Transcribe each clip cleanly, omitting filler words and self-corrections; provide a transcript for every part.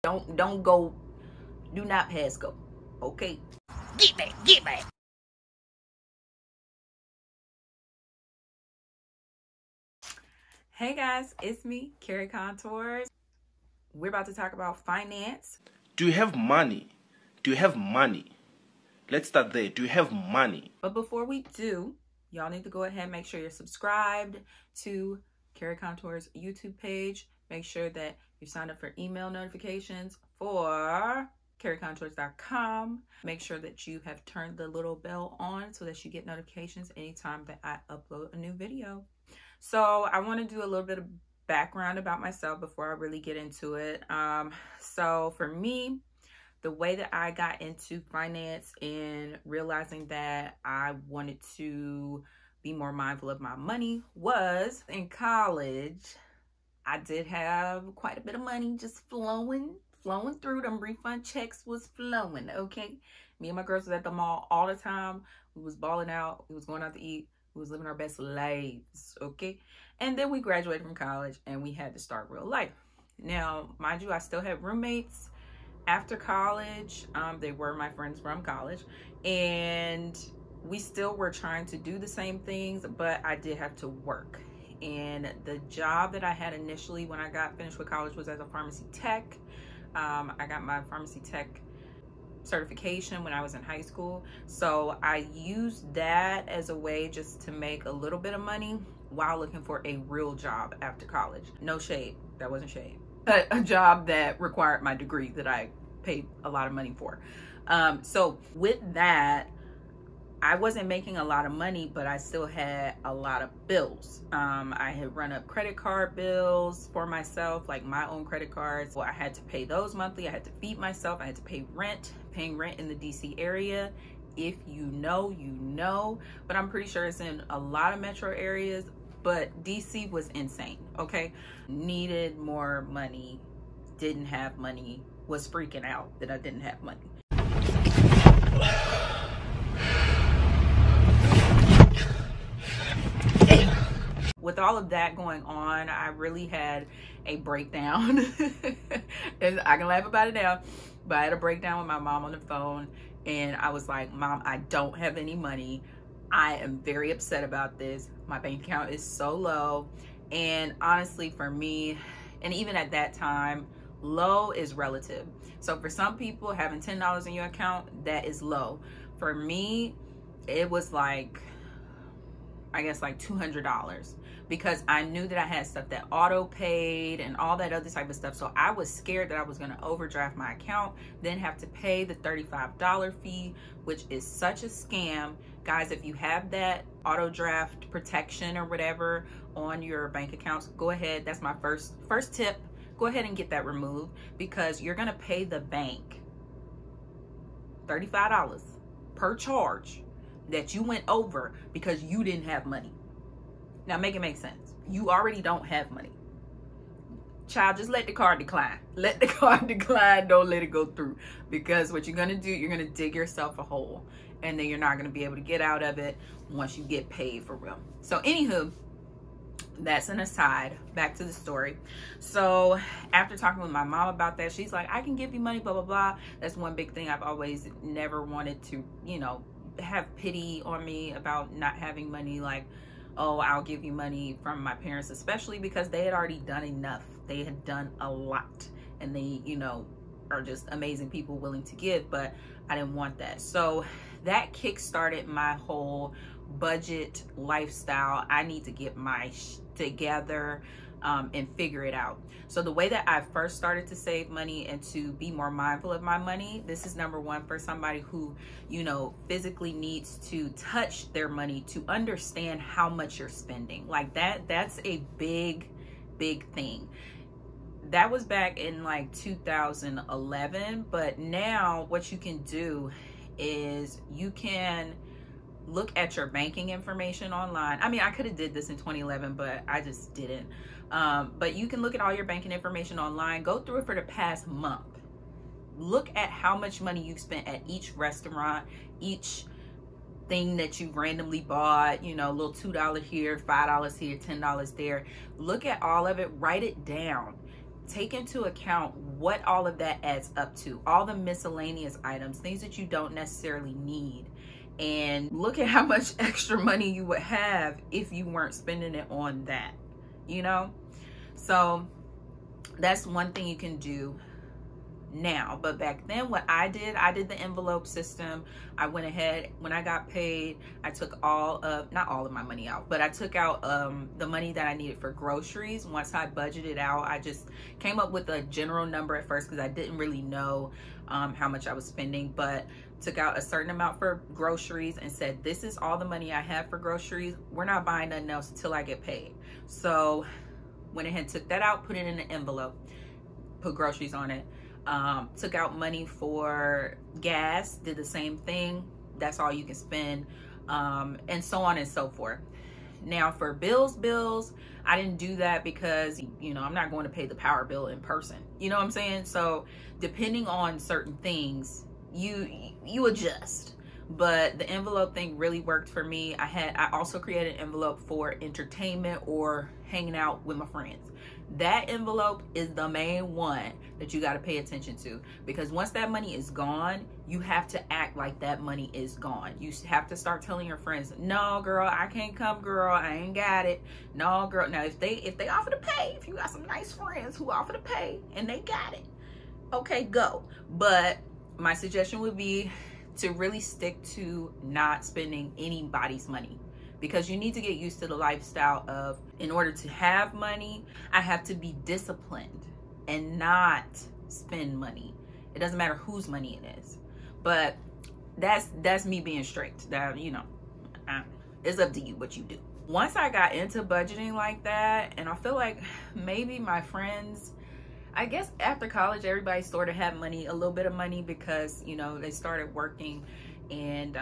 Don't go. Do not pass go. Okay. Get back, get back. Hey guys, it's me, Keri Kontours. We're about to talk about finance. Do you have money? Do you have money? Let's start there. Do you have money? But before we do, y'all need to go ahead and make sure you're subscribed to Keri Kontours' YouTube page. Make sure that you sign up for email notifications for KeriKontours.com. Make sure that you have turned the little bell on so that you get notifications anytime that I upload a new video. So I want to do a little bit of background about myself before I really get into it. So for me, the way that I got into finance and realizing that I wanted to be more mindful of my money was in college. I did have quite a bit of money just flowing through. Them refund checks was flowing, okay? Me and my girls was at the mall all the time. We was balling out. We was going out to eat. We was living our best lives, okay? And then we graduated from college and we had to start real life. Now, mind you, I still had roommates after college. They were my friends from college. And we still were trying to do the same things, but I did have to work. And the job that I had initially when I got finished with college was as a pharmacy tech. I got my pharmacy tech certification when I was in high school. So I used that as a way just to make a little bit of money while looking for a real job after college. No shade, that wasn't shade. But a job that required my degree that I paid a lot of money for. So with that, I wasn't making a lot of money, but I still had a lot of bills. I had run up credit card bills for myself, like my own credit cards. Well, I had to pay those monthly. I had to feed myself. I had to pay rent, paying rent in the DC area. If you know, you know, but I'm pretty sure it's in a lot of metro areas, but DC was insane, okay? Needed more money, didn't have money, was freaking out that I didn't have money. With all of that going on, I really had a breakdown. And I can laugh about it now, but I had a breakdown with my mom on the phone. And I was like, Mom, I don't have any money. I am very upset about this. My bank account is so low. And honestly, for me, and even at that time, low is relative. So for some people, having $10 in your account, that is low. For me, it was like, I guess like $200, because I knew that I had stuff that auto paid and all that other type of stuff. So I was scared that I was going to overdraft my account, then have to pay the $35 fee, which is such a scam. Guys, if you have that auto draft protection or whatever on your bank accounts, go ahead. That's my first tip. Go ahead and get that removed, because you're going to pay the bank $35 per charge that you went over because you didn't have money. Now make it make sense. You already don't have money. Child, just let the card decline. Let the card decline. Don't let it go through, because what you're gonna do, you're gonna dig yourself a hole, and then you're not gonna be able to get out of it once you get paid for real. So anywho, that's an aside. Back to the story. So after talking with my mom about that, she's like, I can give you money, blah, blah, blah. That's one big thing I've always never wanted to, you know, have pity on me about not having money. Like, oh, I'll give you money from my parents, especially because they had already done enough. They had done a lot, and they, you know, are just amazing people willing to give, but I didn't want that. So that kick-started my whole budget lifestyle. I need to get my together and figure it out. So the way that I first started to save money and to be more mindful of my money, this is number one for somebody who, you know, physically needs to touch their money to understand how much you're spending. Like that's a big thing. That was back in like 2011, but now what you can do is you can look at your banking information online. I mean, I could have did this in 2011, but I just didn't. But you can look at all your banking information online, go through it for the past month. Look at how much money you spent at each restaurant, each thing that you randomly bought, you know, a little $2 here, $5 here, $10 there. Look at all of it, write it down. take into account what all of that adds up to, all the miscellaneous items, things that you don't necessarily need, and look at how much extra money you would have if you weren't spending it on that, you know? So that's one thing you can do now. But back then, what I did the envelope system. I went ahead, when I got paid, I took not all of my money out, but I took out the money that I needed for groceries. Once I budgeted out, I just came up with a general number at first because I didn't really know how much I was spending, but took out a certain amount for groceries and said, this is all the money I have for groceries. We're not buying nothing else until I get paid. So went ahead and took that out, put it in an envelope, put groceries on it. Took out money for gas, did the same thing. That's all you can spend, and so on and so forth. Now for bills, I didn't do that because, you know, I'm not going to pay the power bill in person. You know what I'm saying? So depending on certain things, you adjust. But the envelope thing really worked for me. I also created an envelope for entertainment or hanging out with my friends. That envelope is the main one that you got to pay attention to, because once that money is gone, you have to act like that money is gone. You have to start telling your friends, no girl, I can't come, girl, I ain't got it. No girl. Now if they offer to pay, if you got some nice friends who offer to pay and they got it, okay, go. But my suggestion would be to really stick to not spending anybody's money, because you need to get used to the lifestyle of, in order to have money, I have to be disciplined and not spend money. It doesn't matter whose money it is. But that's me being strict. That, you know, it's up to you what you do. Once I got into budgeting like that, and I feel like maybe my friends, I guess after college, everybody sort of had money, a little bit of money, because, you know, they started working, and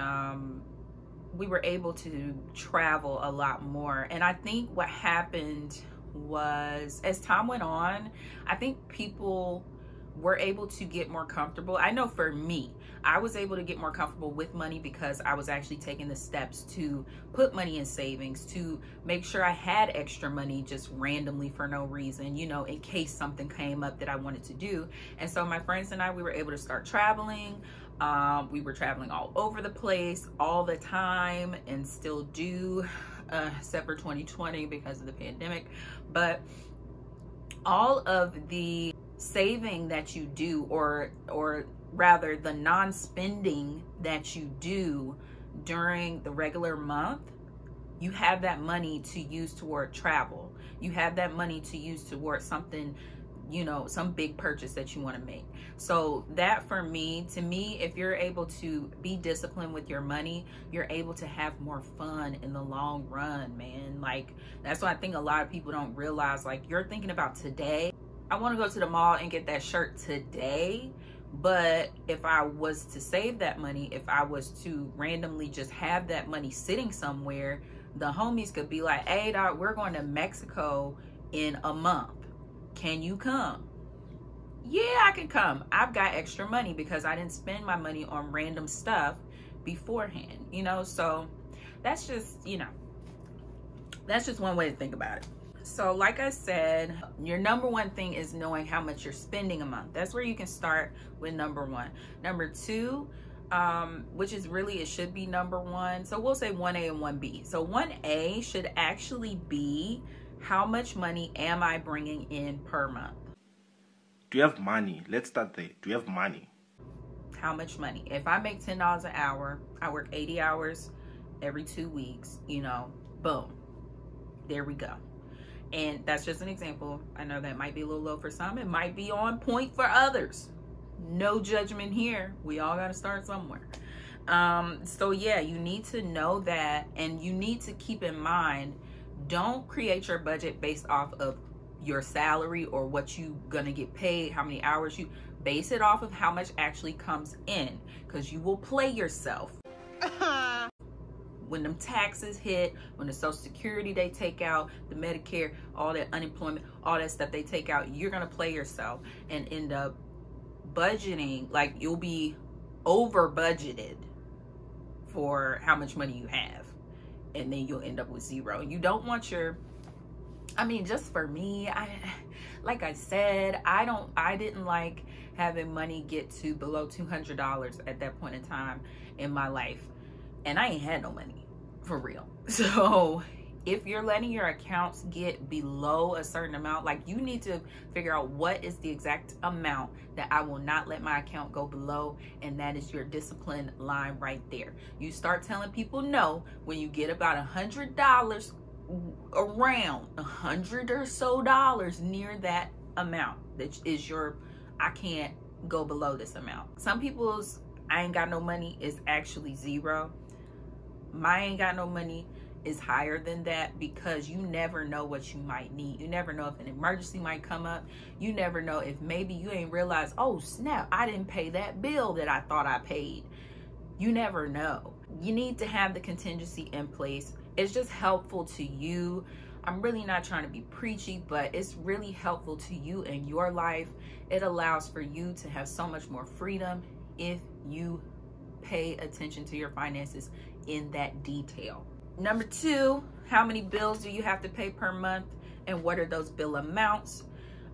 we were able to travel a lot more. And I think what happened was, as time went on, I think people were able to get more comfortable. I know for me, I was able to get more comfortable with money because I was actually taking the steps to put money in savings, to make sure I had extra money just randomly for no reason, you know, in case something came up that I wanted to do. And so my friends and I, we were able to start traveling. We were traveling all over the place all the time, and still do, except for 2020 because of the pandemic. But all of the saving that you do, or rather the non-spending that you do during the regular month, you have that money to use toward travel. You have that money to use toward something, you know, some big purchase that you want to make. So that, for me, to me, if you're able to be disciplined with your money, you're able to have more fun in the long run, man. Like, that's what I think a lot of people don't realize. Like, you're thinking about today. I want to go to the mall and get that shirt today. But if I was to save that money, if I was to randomly just have that money sitting somewhere, the homies could be like, hey dog, we're going to Mexico in a month. Can you come? Yeah, I can come. I've got extra money because I didn't spend my money on random stuff beforehand, you know? So that's just, you know, that's just one way to think about it. So like I said, your number one thing is knowing how much you're spending a month. That's where you can start with number one. Number two, which is really, it should be number one. So we'll say 1A and 1B. So 1A should actually be, how much money am I bringing in per month? Do you have money? Let's start there. Do you have money? How much money? If I make $10 an hour, I work 80 hours every 2 weeks, you know, boom, there we go. And that's just an example. I know that might be a little low for some. It might be on point for others. No judgment here. We all got to start somewhere. So yeah, you need to know that, and you need to keep in mind, don't create your budget based off of your salary or what you gonna get paid, how many hours you base it off of how much actually comes in, because you will play yourself. When them taxes hit, when the Social Security they take out, the Medicare, all that unemployment, all that stuff they take out, you're gonna play yourself and end up budgeting, like you'll be over budgeted for how much money you have, and then you'll end up with zero. You don't want your I mean, just for me, like I said, I didn't like having money get to below $200 at that point in time in my life. And I ain't had no money, for real. So if you're letting your accounts get below a certain amount, like, you need to figure out what is the exact amount that I will not let my account go below, and that is your discipline line right there. You start telling people no when you get about $100, around $100 or so near that amount that is your, I can't go below this amount. Some people's I ain't got no money is actually zero. My ain't got no money is higher than that, because you never know what you might need. You never know if an emergency might come up. You never know if maybe you ain't realized, oh snap, I didn't pay that bill that I thought I paid. You never know. You need to have the contingency in place. It's just helpful to you. I'm really not trying to be preachy, but it's really helpful to you in your life. It allows for you to have so much more freedom if you pay attention to your finances in that detail. Number 2, how many bills do you have to pay per month, and what are those bill amounts?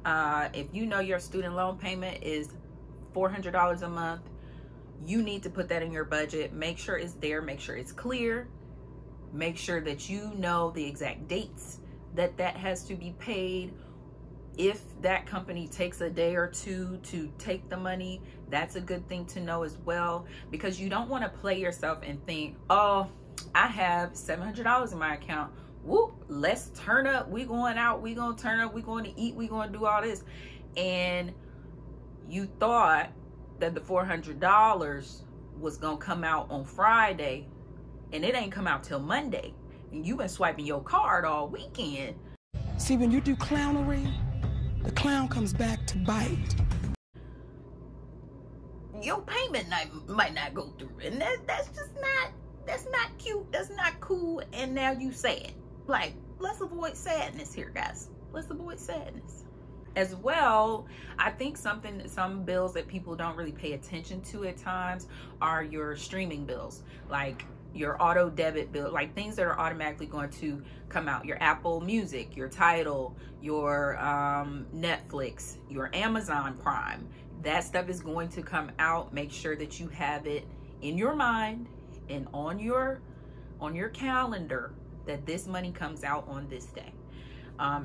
If you know your student loan payment is $400 a month, you need to put that in your budget. Make sure it's there, make sure it's clear, make sure that you know the exact dates that has to be paid. If that company takes a day or two to take the money, that's a good thing to know as well, because you don't want to play yourself and think, oh, I have $700 in my account. Whoop, let's turn up. We going out. We gonna turn up. We going to eat. We going to do all this. And you thought that the $400 was going to come out on Friday, and it ain't come out till Monday. And you've been swiping your card all weekend. See, when you do clownery, the clown comes back to bite. Your payment might not go through. And that's not cute. That's not cool. And now you sad. Like, let's avoid sadness here, guys. Let's avoid sadness. As well, I think some bills that people don't really pay attention to at times are your streaming bills, like your auto debit bill, like things that are automatically going to come out. Your Apple Music, your Tidal, your Netflix, your Amazon Prime. That stuff is going to come out. Make sure that you have it in your mind and on your calendar that this money comes out on this day.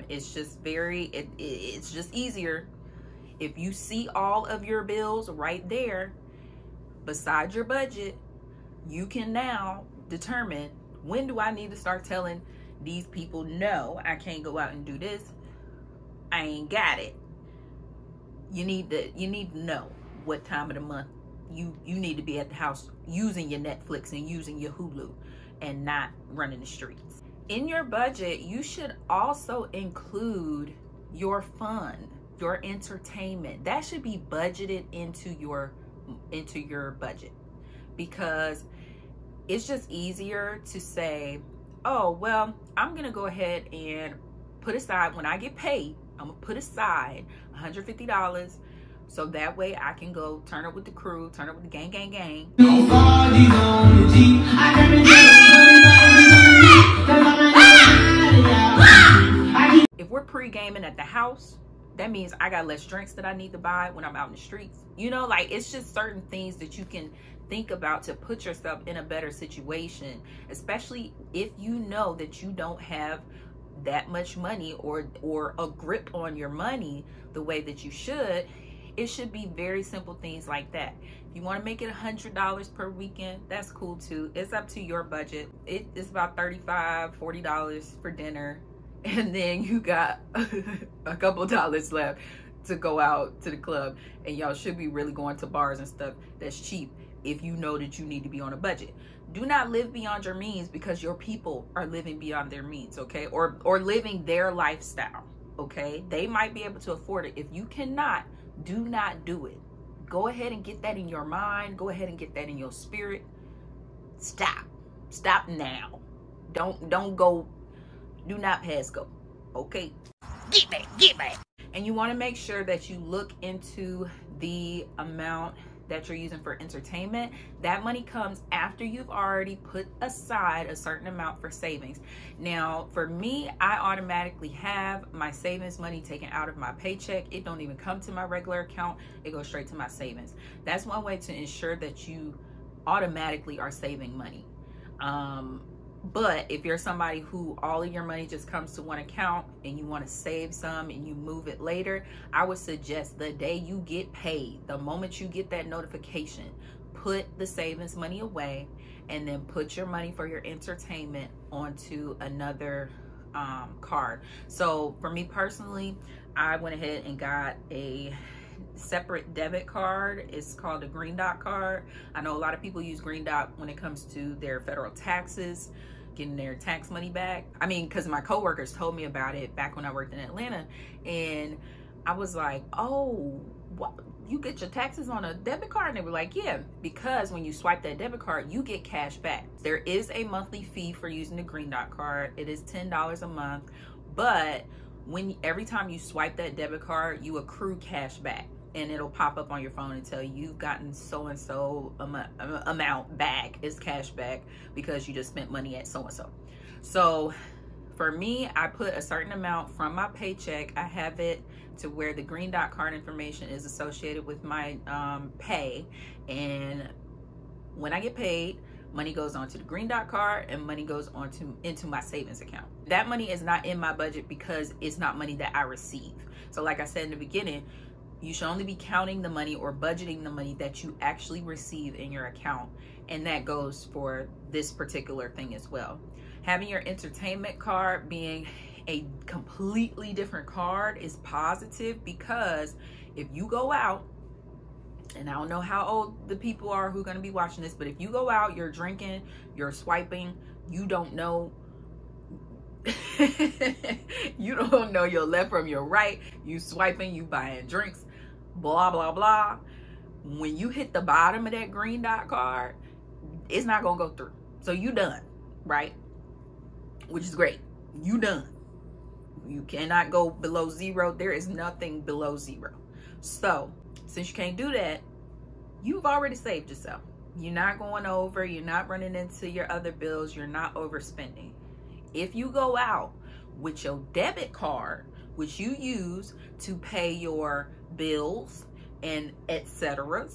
It's just it's just easier if you see all of your bills right there beside your budget. You can now determine, when do I need to start telling these people, no, I can't go out and do this. I ain't got it. You need to know what time of the month you need to be at the house using your Netflix and using your Hulu and not running the streets. In your budget, you should also include your fun, your entertainment. That should be budgeted into your budget, because it's just easier to say, oh, well, I'm gonna go ahead and put aside, when I get paid, I'm gonna put aside $150 so that way I can go turn up with the crew, turn up with the gang. If we're pre-gaming at the house, that means I got less drinks that I need to buy when I'm out in the streets. You know, like, it's just certain things that you can think about to put yourself in a better situation, especially if you know that you don't have that much money or a grip on your money the way that you should. It should be very simple things like that. If you want to make it $100 per weekend, that's cool too. It's up to your budget. It's about $35, $40 for dinner, and then you got a couple of dollars left to go out to the club, and y'all should be really going to bars and stuff that's cheap if you know that you need to be on a budget. Do not live beyond your means because your people are living beyond their means, okay? Or living their lifestyle, okay? They might be able to afford it. If you cannot, do not do it. Go ahead and get that in your mind. Go ahead and get that in your spirit. Stop now. Don't go. Do not pass go, okay? Get back. And you want to make sure that you look into the amount that you're using for entertainment, that money comes after you've already put aside a certain amount for savings. Now, for me, I automatically have my savings money taken out of my paycheck. It don't even come to my regular account. It goes straight to my savings. That's one way to ensure that you automatically are saving money. But if you're somebody who all of your money just comes to one account and you want to save some and you move it later, I would suggest the day you get paid, the moment you get that notification, put the savings money away and then put your money for your entertainment onto another card. So for me personally, I went ahead and got a separate debit card. It's called a Green Dot card. I know a lot of people use Green Dot when it comes to their federal taxes, getting their tax money back. I mean, because my coworkers told me about it back when I worked in Atlanta, and I was like, oh, what? You get your taxes on a debit card? And they were like, yeah, because when you swipe that debit card, you get cash back. There is a monthly fee for using the Green Dot card. It is $10 a month, but every time you swipe that debit card, you accrue cash back. And it'll pop up on your phone and tell you you've gotten so-and-so amount back, is cash back, because you just spent money at so-and-so. So for me, I put a certain amount from my paycheck. I have it to where the Green Dot card information is associated with my pay. And when I get paid, money goes onto the Green Dot card and money goes into my savings account. That money is not in my budget because it's not money that I receive. So like I said in the beginning, you should only be counting the money or budgeting the money that you actually receive in your account. And that goes for this particular thing as well. Having your entertainment card being a completely different card is positive, because if you go out, and I don't know how old the people are who are going to be watching this, but if you go out, you're drinking, you're swiping, you don't know you don't know your left from your right, you swiping, you buying drinks, blah blah blah. When you hit the bottom of that Green Dot card, it's not gonna go through. So you done, right? Which is great. You done. You cannot go below zero. There is nothing below zero. So since you can't do that, you've already saved yourself. You're not going over, you're not running into your other bills, you're not overspending. If you go out with your debit card, which you use to pay your bills and etc.,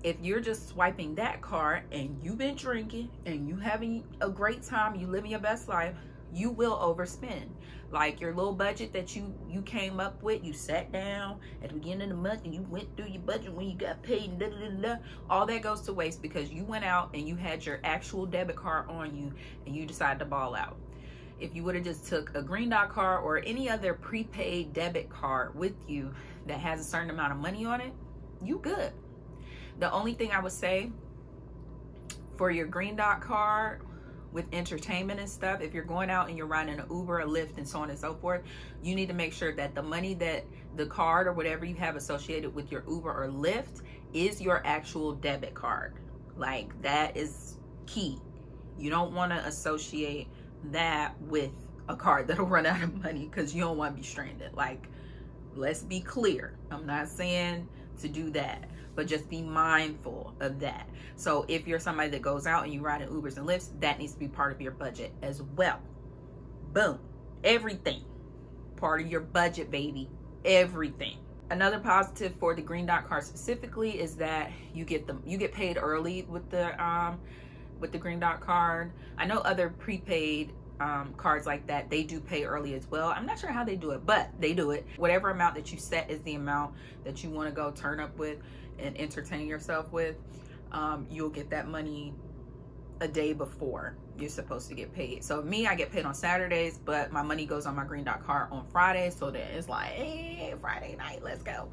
if you're just swiping that card and you've been drinking and you having a great time, you living your best life, you will overspend. Like your little budget that you came up with, you sat down at the beginning of the month and you went through your budget when you got paid, and da, da, da, da. All that goes to waste because you went out and you had your actual debit card on you and you decided to ball out. If you would have just took a Green Dot card or any other prepaid debit card with you that has a certain amount of money on it, you good. The only thing I would say for your Green Dot card with entertainment and stuff, if you're going out and you're riding an Uber, a Lyft, and so on and so forth, you need to make sure that the money that the card or whatever you have associated with your Uber or Lyft is your actual debit card. Like, that is key. You don't want to associate that with a card that'll run out of money, because you don't want to be stranded. Like, let's be clear. I'm not saying to do that, but just be mindful of that. So if you're somebody that goes out and you ride in Ubers and Lyfts, that needs to be part of your budget as well. Boom. Everything. Part of your budget, baby. Everything. Another positive for the Green Dot card specifically is that you get paid early with the Green Dot card. I know other prepaid cards like that, they do pay early as well. I'm not sure how they do it, but they do it. Whatever amount that you set is the amount that you want to go turn up with and entertain yourself with. You'll get that money a day before you're supposed to get paid. So me, I get paid on Saturdays, but my money goes on my Green Dot card on Fridays. So then it's like, hey, Friday night, let's go.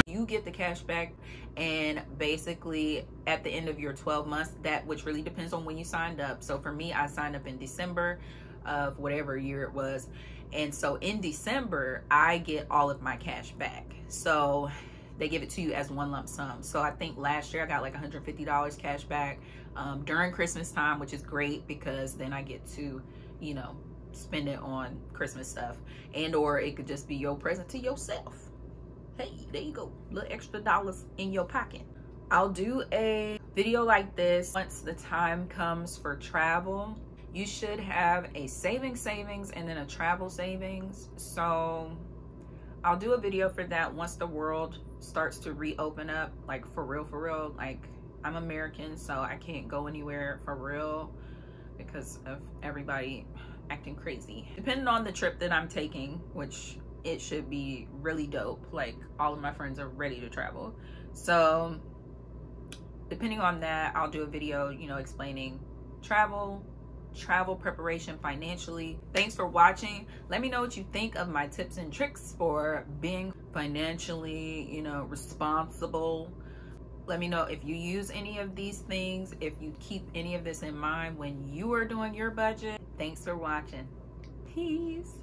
You get the cash back, and basically at the end of your 12 months, that which really depends on when you signed up. So for me, I signed up in December of whatever year it was, and so in December I get all of my cash back. So they give it to you as one lump sum. So I think last year I got like $150 cash back during Christmas time, which is great because then I get to, you know, spend it on Christmas stuff. And or it could just be your present to yourself. Hey, there you go, little extra dollars in your pocket. I'll do a video like this once the time comes for travel. You should have a savings and then a travel savings. So I'll do a video for that once the world starts to reopen up, like for real. Like, I'm American, so I can't go anywhere for real because of everybody acting crazy. Depending on the trip that I'm taking, which it should be really dope. Like, all of my friends are ready to travel. So depending on that, I'll do a video, you know, explaining travel preparation financially. Thanks for watching. Let me know what you think of my tips and tricks for being financially, you know, responsible. Let me know if you use any of these things, if you keep any of this in mind when you are doing your budget. Thanks for watching. Peace.